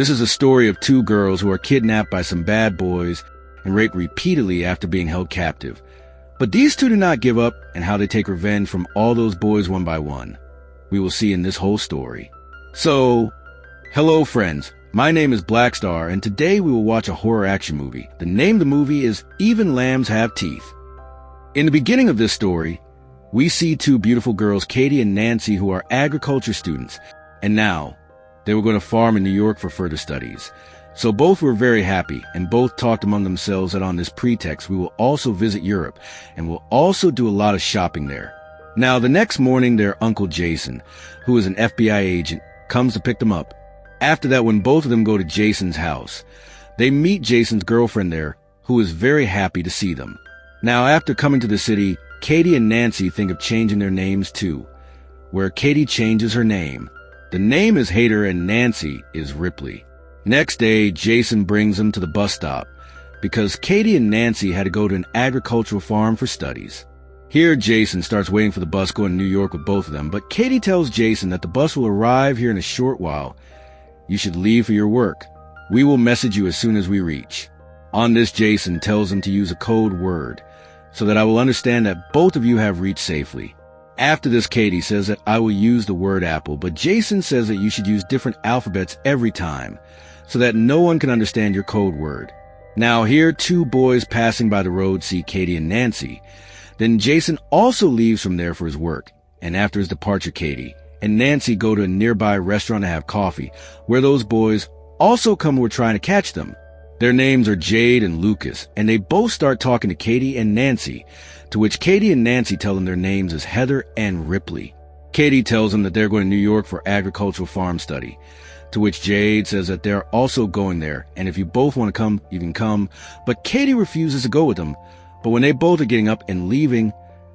This is a story of two girls who are kidnapped by some bad boys and raped repeatedly after being held captive. But these two do not give up, and how they take revenge from all those boys one by one. We will see in this whole story. So, hello friends, my name is Blackstar, and today we will watch a horror action movie. The name of the movie is Even Lambs Have Teeth. In the beginning of this story, we see two beautiful girls, Katie and Nancy, who are agriculture students, and now they were going to farm in New York for further studies. So both were very happy, and both talked among themselves that on this pretext we will also visit Europe, and will also do a lot of shopping there. Now the next morning their uncle Jason, who is an FBI agent, comes to pick them up. After that, when both of them go to Jason's house, they meet Jason's girlfriend there, who is very happy to see them. Now after coming to the city, Katie and Nancy think of changing their names too, where Katie changes her name. The name is Hater and Nancy is Ripley. Next day, Jason brings them to the bus stop because Katie and Nancy had to go to an agricultural farm for studies. Here, Jason starts waiting for the bus going to New York with both of them, but Katie tells Jason that the bus will arrive here in a short while. You should leave for your work. We will message you as soon as we reach. On this, Jason tells them to use a code word so that I will understand that both of you have reached safely. After this, Katie says that I will use the word apple, but Jason says that you should use different alphabets every time so that no one can understand your code word. Now here, two boys passing by the road see Katie and Nancy. Then Jason also leaves from there for his work, and after his departure, Katie and Nancy go to a nearby restaurant to have coffee, where those boys also come who are trying to catch them. Their names are Jade and Lucas, and they both start talking to Katie and Nancy, to which Katie and Nancy tell them their names is Heather and Ripley. Katie tells them that they're going to New York for agricultural farm study, to which Jade says that they're also going there, and if you both want to come, you can come, but Katie refuses to go with them. But when they both are getting up and leaving,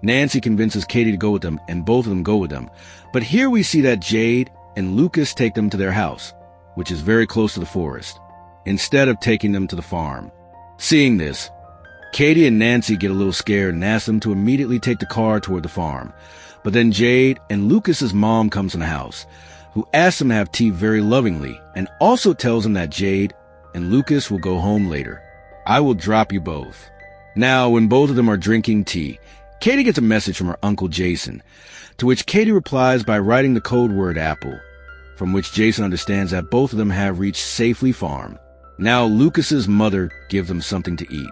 Nancy convinces Katie to go with them, and both of them go with them. But here we see that Jade and Lucas take them to their house, which is very close to the forest, instead of taking them to the farm. Seeing this, Katie and Nancy get a little scared and ask them to immediately take the car toward the farm. But then Jade and Lucas's mom comes in the house, who asks them to have tea very lovingly, and also tells them that Jade and Lucas will go home later. I will drop you both. Now, when both of them are drinking tea, Katie gets a message from her uncle Jason, to which Katie replies by writing the code word apple, from which Jason understands that both of them have reached safely farm. Now Lucas's mother gives them something to eat.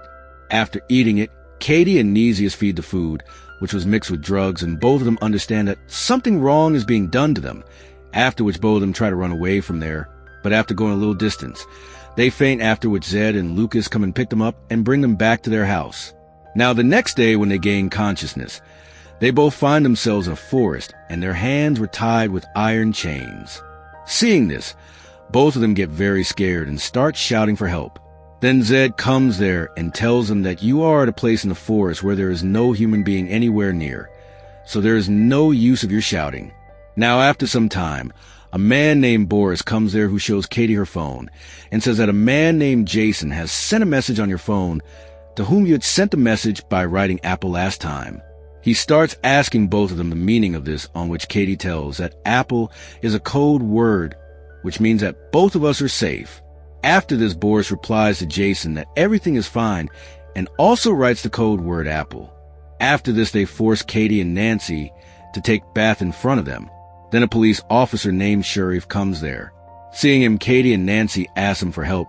After eating it, Katie and Nesius feed the food, which was mixed with drugs, and both of them understand that something wrong is being done to them, after which both of them try to run away from there, but after going a little distance, they faint, after which Zed and Lucas come and pick them up and bring them back to their house. Now the next day when they gain consciousness, they both find themselves in a forest, and their hands were tied with iron chains. Seeing this, both of them get very scared and start shouting for help. Then Zed comes there and tells them that you are at a place in the forest where there is no human being anywhere near, so there is no use of your shouting. Now after some time, a man named Boris comes there who shows Katie her phone and says that a man named Jason has sent a message on your phone to whom you had sent the message by writing apple last time. He starts asking both of them the meaning of this, on which Katie tells that apple is a code word, which means that both of us are safe. After this, Boris replies to Jason that everything is fine and also writes the code word apple. After this, they force Katie and Nancy to take bath in front of them. Then a police officer named Sharif comes there. Seeing him, Katie and Nancy ask him for help,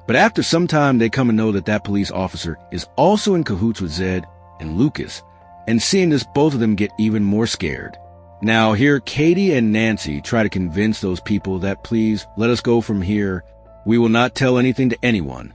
but after some time they come to know that that police officer is also in cahoots with Zed and Lucas, and seeing this, both of them get even more scared. Now here, Katie and Nancy try to convince those people that please let us go from here. We will not tell anything to anyone.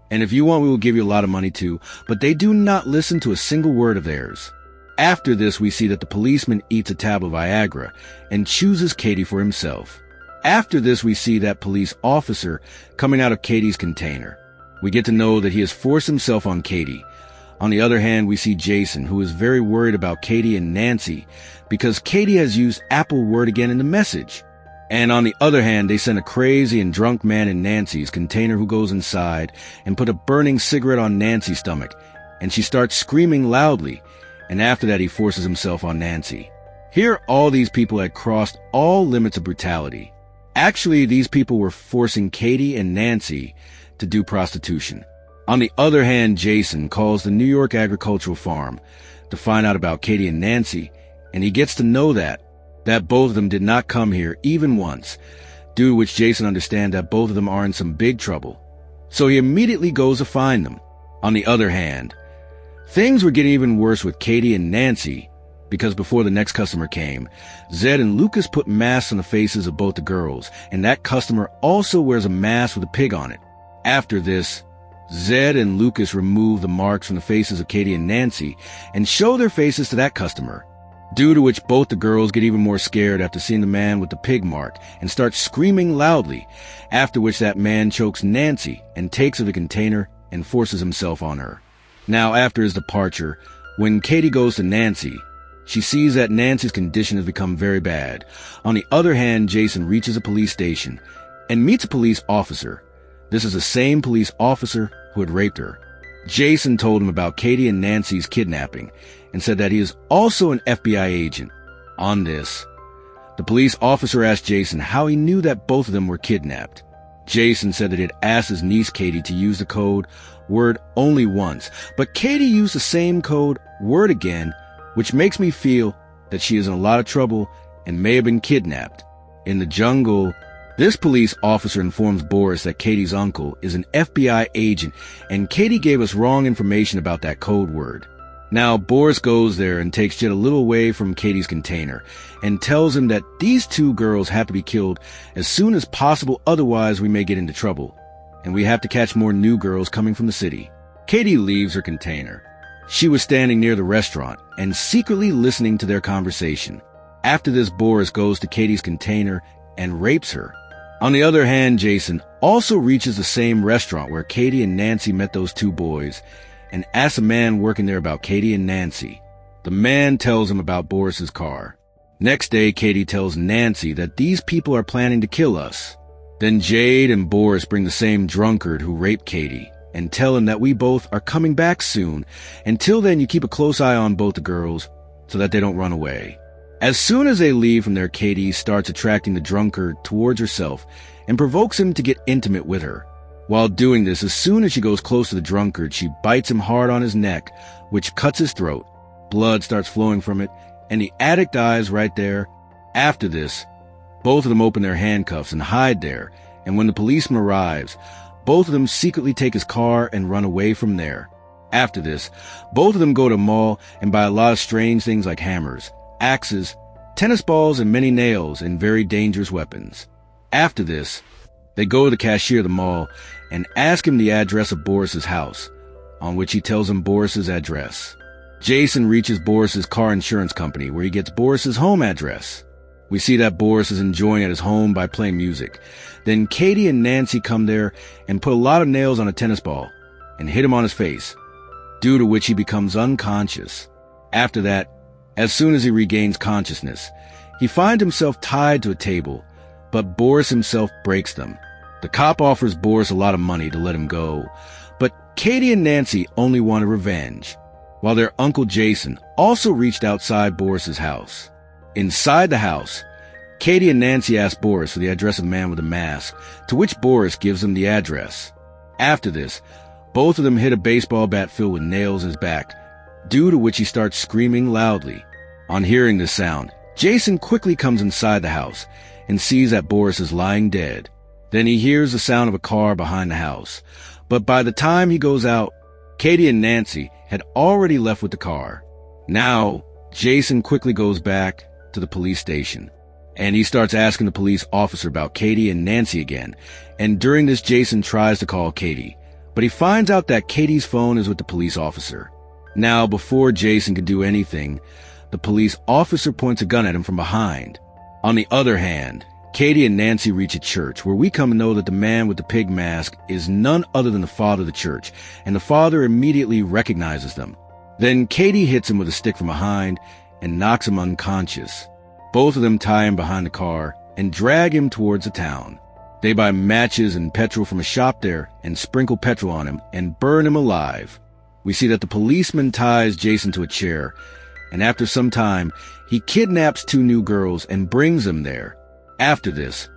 And if you want, we will give you a lot of money too, but they do not listen to a single word of theirs. After this, we see that the policeman eats a tab of Viagra and chooses Katie for himself. After this, we see that police officer coming out of Katie's container. We get to know that he has forced himself on Katie. On the other hand, we see Jason, who is very worried about Katie and Nancy because Katie has used apple word again in the message. And on the other hand, they send a crazy and drunk man in Nancy's container who goes inside and put a burning cigarette on Nancy's stomach, and she starts screaming loudly, and after that he forces himself on Nancy. Here all these people had crossed all limits of brutality. Actually, these people were forcing Katie and Nancy to do prostitution. On the other hand, Jason calls the New York agricultural farm to find out about Katie and Nancy, and he gets to know that both of them did not come here even once, due to which Jason understands that both of them are in some big trouble. So he immediately goes to find them. On the other hand, things were getting even worse with Katie and Nancy, because before the next customer came, Zed and Lucas put masks on the faces of both the girls, and that customer also wears a mask with a pig on it. After this, Zed and Lucas remove the marks from the faces of Katie and Nancy and show their faces to that customer, due to which both the girls get even more scared after seeing the man with the pig mark and start screaming loudly, after which that man chokes Nancy and takes her the container and forces himself on her. Now, after his departure, when Katie goes to Nancy, she sees that Nancy's condition has become very bad. On the other hand, Jason reaches a police station and meets a police officer. This is the same police officer who had raped her. Jason told him about Katie and Nancy's kidnapping and said that he is also an FBI agent. On this, the police officer asked Jason how he knew that both of them were kidnapped. Jason said that he had asked his niece Katie to use the code word only once, but Katie used the same code word again, which makes me feel that she is in a lot of trouble and may have been kidnapped. In the jungle, this police officer informs Boris that Katie's uncle is an FBI agent, and Katie gave us wrong information about that code word. Now, Boris goes there and takes Jet a little away from Katie's container and tells him that these two girls have to be killed as soon as possible, otherwise we may get into trouble, and we have to catch more new girls coming from the city. Katie leaves her container. She was standing near the restaurant and secretly listening to their conversation. After this, Boris goes to Katie's container and rapes her. On the other hand, Jason also reaches the same restaurant where Katie and Nancy met those two boys and asks a man working there about Katie and Nancy. The man tells him about Boris's car. Next day, Katie tells Nancy that these people are planning to kill us. Then Jade and Boris bring the same drunkard who raped Katie and tell him that we both are coming back soon. Until then, you keep a close eye on both the girls so that they don't run away. As soon as they leave from there, Katie starts attracting the drunkard towards herself and provokes him to get intimate with her. While doing this, as soon as she goes close to the drunkard, she bites him hard on his neck, which cuts his throat. Blood starts flowing from it, and the addict dies right there. After this, both of them open their handcuffs and hide there, and when the policeman arrives, both of them secretly take his car and run away from there. After this, both of them go to a mall and buy a lot of strange things like hammers, axes, tennis balls, and many nails and very dangerous weapons. After this, they go to the cashier of the mall and ask him the address of Boris's house, on which he tells them Boris's address. Jason reaches Boris's car insurance company, where he gets Boris's home address. We see that Boris is enjoying at his home by playing music. Then Katie and Nancy come there and put a lot of nails on a tennis ball and hit him on his face, due to which he becomes unconscious. After that, as soon as he regains consciousness, he finds himself tied to a table, but Boris himself breaks them. The cop offers Boris a lot of money to let him go, but Katie and Nancy only wanted revenge, while their uncle Jason also reached outside Boris's house. Inside the house, Katie and Nancy ask Boris for the address of the man with the mask, to which Boris gives them the address. After this, both of them hit a baseball bat filled with nails in his back, due to which he starts screaming loudly. On hearing this sound, Jason quickly comes inside the house and sees that Boris is lying dead. Then he hears the sound of a car behind the house, but by the time he goes out, Katie and Nancy had already left with the car. Now, Jason quickly goes back to the police station, and he starts asking the police officer about Katie and Nancy again, and during this, Jason tries to call Katie, but he finds out that Katie's phone is with the police officer. Now, before Jason can do anything, the police officer points a gun at him from behind. On the other hand, Katie and Nancy reach a church, where we come to know that the man with the pig mask is none other than the father of the church, and the father immediately recognizes them. Then Katie hits him with a stick from behind and knocks him unconscious. Both of them tie him behind the car and drag him towards the town. They buy matches and petrol from a shop there and sprinkle petrol on him and burn him alive. We see that the policeman ties Jason to a chair, and after some time, he kidnaps two new girls and brings them there. After this,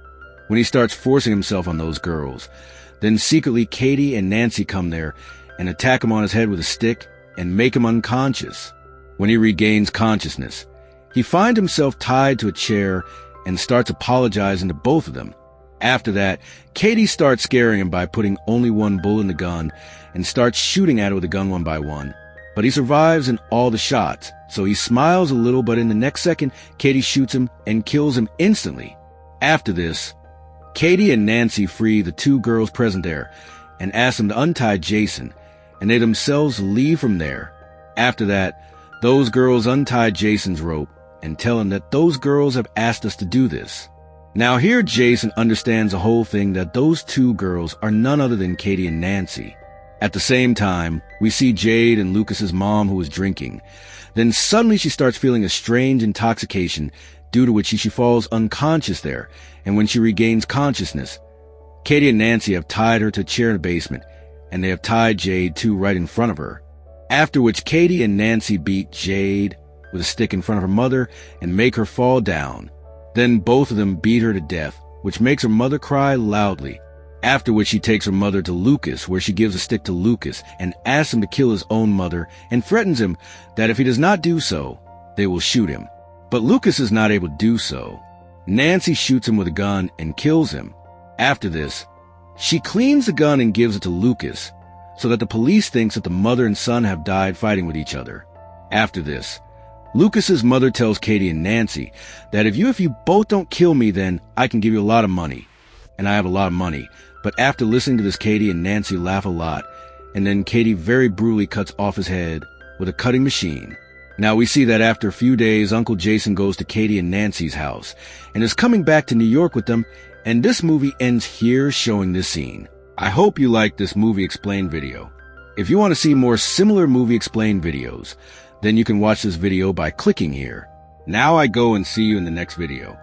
when he starts forcing himself on those girls. Then secretly Katie and Nancy come there and attack him on his head with a stick and make him unconscious. When he regains consciousness, he finds himself tied to a chair and starts apologizing to both of them. After that, Katie starts scaring him by putting only one bullet in the gun and starts shooting at it with the gun one by one. But he survives in all the shots, so he smiles a little, but in the next second, Katie shoots him and kills him instantly. After this, Katie and Nancy free the two girls present there and ask them to untie Jason, and they themselves leave from there. After that, those girls untie Jason's rope and tell him that those girls have asked us to do this. Now here Jason understands the whole thing, that those two girls are none other than Katie and Nancy. At the same time, we see Jade and Lucas's mom, who is drinking. Then suddenly she starts feeling a strange intoxication, due to which she falls unconscious there, and when she regains consciousness, Katie and Nancy have tied her to a chair in the basement, and they have tied Jade too right in front of her. After which Katie and Nancy beat Jade with a stick in front of her mother and make her fall down. Then both of them beat her to death, which makes her mother cry loudly. After which she takes her mother to Lucas, where she gives a stick to Lucas and asks him to kill his own mother and threatens him that if he does not do so, they will shoot him. But Lucas is not able to do so. Nancy shoots him with a gun and kills him. After this, she cleans the gun and gives it to Lucas, so that the police thinks that the mother and son have died fighting with each other. After this, Lucas's mother tells Katie and Nancy that if you both don't kill me, then I can give you a lot of money. And I have a lot of money. But after listening to this, Katie and Nancy laugh a lot, and then Katie very brutally cuts off his head with a cutting machine. Now we see that after a few days, Uncle Jason goes to Katie and Nancy's house and is coming back to New York with them, and this movie ends here showing this scene. I hope you liked this movie explained video. If you want to see more similar movie explained videos, then you can watch this video by clicking here. Now I go and see you in the next video.